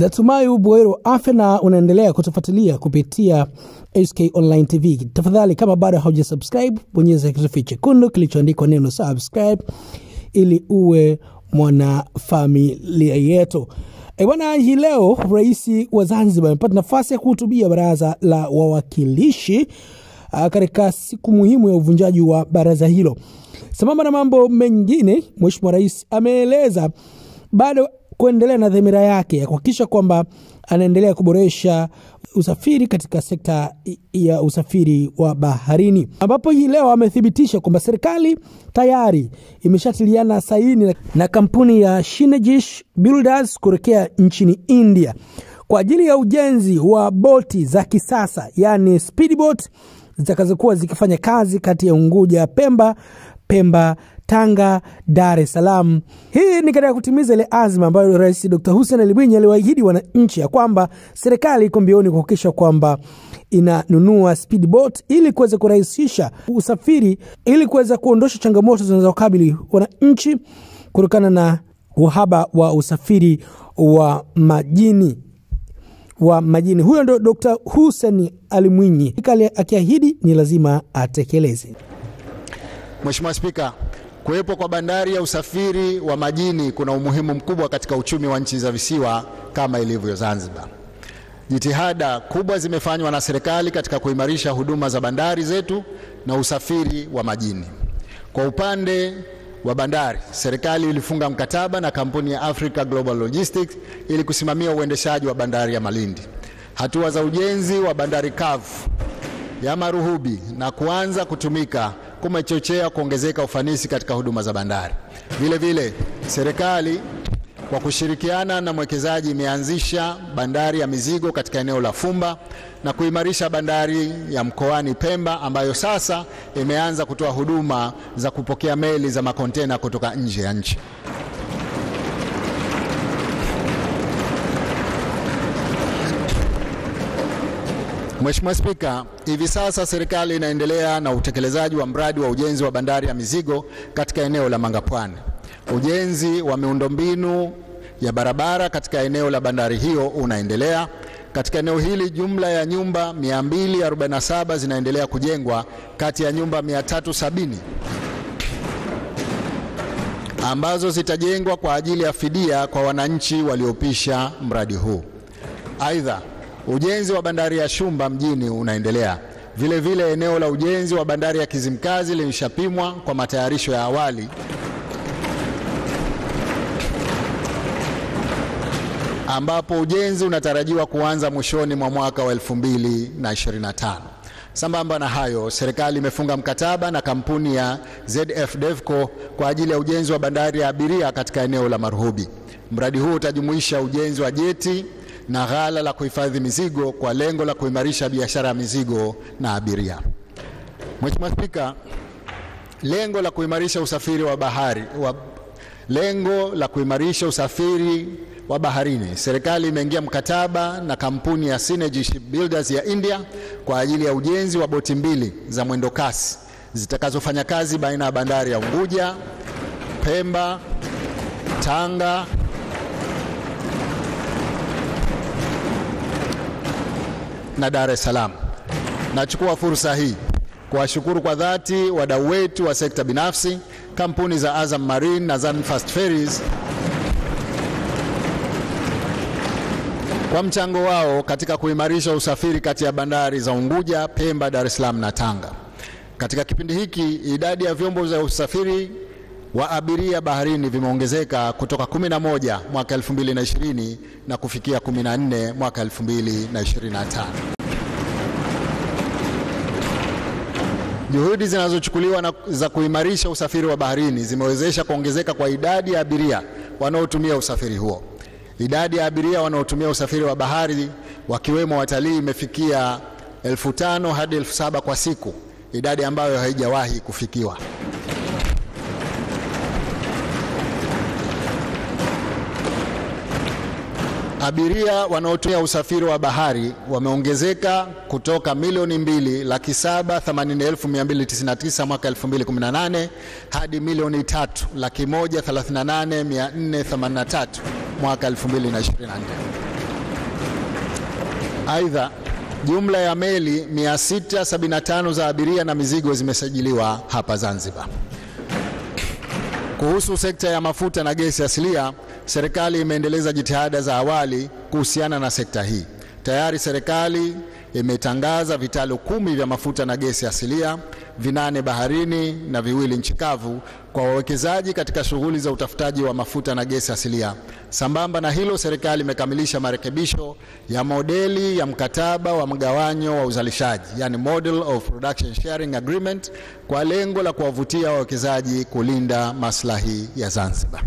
Natumai ubuheri afya na unaendelea kutufuatilia kupitia SK Online TV. Tafadhali kama bado haujasubscribe, bonyeza kitufe chekundu kilichoandikwa neno subscribe ili uwe mwana familia yetu. Bwana, hii leo Rais wa Zanzibar amepata nafasi ya kuhutubia baraza la wawakilishi katika siku muhimu ya uvunjaji wa baraza hilo. Sambamba na mambo mengine, Mheshimiwa Rais ameeleza bado kuendelea na dhamira yake ya kuhakikisha kwamba anaendelea kuboresha usafiri katika sekta ya usafiri wa baharini, ambapo hii leo amethibitisha kwamba serikali tayari imeshatiliana saini na kampuni ya Synergy Builders kuelekea nchini India kwa ajili ya ujenzi wa boti za kisasa, yani speedboat zitakazokuwa zikifanya kazi kati ya Unguja, Pemba, Tanga, Dar es Salaam. Hii ni katika kutimiza ile azma ambayo Rais Dr. Hussein Ali Mwinyi aliwaahidi wananchi ya kwamba serikali iko mbioni kuhakikisha kwamba inanunua speedboat ili kuweza kurahisisha usafiri, ili kuweza kuondosha changamoto zinazokabili wananchi kutokana na uhaba wa usafiri wa majini. Huyo ndo Dr. Hussein Ali Mwinyi akiahidi ni lazima atekeleze. Mheshimiwa Spika, kuwepo kwa bandari ya usafiri wa majini kuna umuhimu mkubwa katika uchumi wa nchi za visiwa kama ilivyo Zanzibar. Jitihada kubwa zimefanywa na serikali katika kuimarisha huduma za bandari zetu na usafiri wa majini. Kwa upande wa bandari, serikali ilifunga mkataba na kampuni ya Africa Global Logistics ili kusimamia uendeshaji wa bandari ya Malindi. Hatua za ujenzi wa bandari kavu ya Maruhubi na kuanza kutumika kumechochea kuongezeka ufanisi katika huduma za bandari. Vile vile, serikali kwa kushirikiana na mwekezaji imeanzisha bandari ya mizigo katika eneo la Fumba na kuimarisha bandari ya mkoani Pemba ambayo sasa imeanza kutoa huduma za kupokea meli za makontena kutoka nje ya nchi. Mheshimiwa Spika, hivi sasa serikali inaendelea na utekelezaji wa mradi wa ujenzi wa bandari ya mizigo katika eneo la Mangapwani. Ujenzi wa miundombinu ya barabara katika eneo la bandari hiyo unaendelea. Katika eneo hili jumla ya nyumba 247 zinaendelea kujengwa kati ya nyumba 370 ambazo zitajengwa kwa ajili ya fidia kwa wananchi waliopisha mradi huu. Aidha, ujenzi wa bandari ya Shumba mjini unaendelea. Vile vile eneo la ujenzi wa bandari ya Kizimkazi limeshapimwa kwa matayarisho ya awali ambapo ujenzi unatarajiwa kuanza mwishoni mwa mwaka wa 2025. Sambamba na hayo, serikali imefunga mkataba na kampuni ya ZF Devco kwa ajili ya ujenzi wa bandari ya abiria katika eneo la Maruhubi. Mradi huu utajumuisha ujenzi wa jeti na ghala la kuhifadhi mizigo kwa lengo la kuimarisha biashara ya mizigo na abiria. Mheshimiwa Spika, lengo la kuimarisha usafiri wa baharini, serikali imeingia mkataba na kampuni ya Synergy Builders ya India kwa ajili ya ujenzi wa boti 2 za mwendo kasi zitakazofanya kazi baina ya bandari ya Unguja, Pemba, Tanga na Dar es Salaam. Nachukua fursa hii kuwashukuru kwa dhati wadau wetu wa sekta binafsi, kampuni za Azam Marine na Zanfast Ferries kwa mchango wao katika kuimarisha usafiri kati ya bandari za Unguja, Pemba, Dar es Salaam na Tanga. Katika kipindi hiki, idadi ya vyombo vya usafiri wa abiria baharini vimeongezeka kutoka 11 mwaka 2020 na kufikia 14 mwaka 2025. Juhudi zinazochukuliwa za kuimarisha usafiri wa baharini zimewezesha kuongezeka kwa idadi ya abiria wanaotumia usafiri huo. Idadi ya abiria wanaotumia usafiri wa bahari wakiwemo watalii imefikia 5,000 hadi 7,000 kwa siku, idadi ambayo haijawahi kufikiwa. Abiria wanaotumia usafiri wa bahari wameongezeka kutoka 2,280,299 mwaka 2018 hadi 3,138,483 mwaka 2024. Aidha, jumla ya meli 675 za abiria na mizigo zimesajiliwa hapa Zanzibar. Kuhusu sekta ya mafuta na gesi asilia, serikali imeendeleza jitihada za awali kuhusiana na sekta hii. Tayari serikali imetangaza vitalu 10 vya mafuta na gesi asilia, 8 baharini na 2 nchi kavu kwa wawekezaji katika shughuli za utafutaji wa mafuta na gesi asilia. Sambamba na hilo, serikali imekamilisha marekebisho ya modeli ya mkataba wa mgawanyo wa uzalishaji, yani Model of Production Sharing Agreement, kwa lengo la kuwavutia wawekezaji kulinda maslahi ya Zanzibar.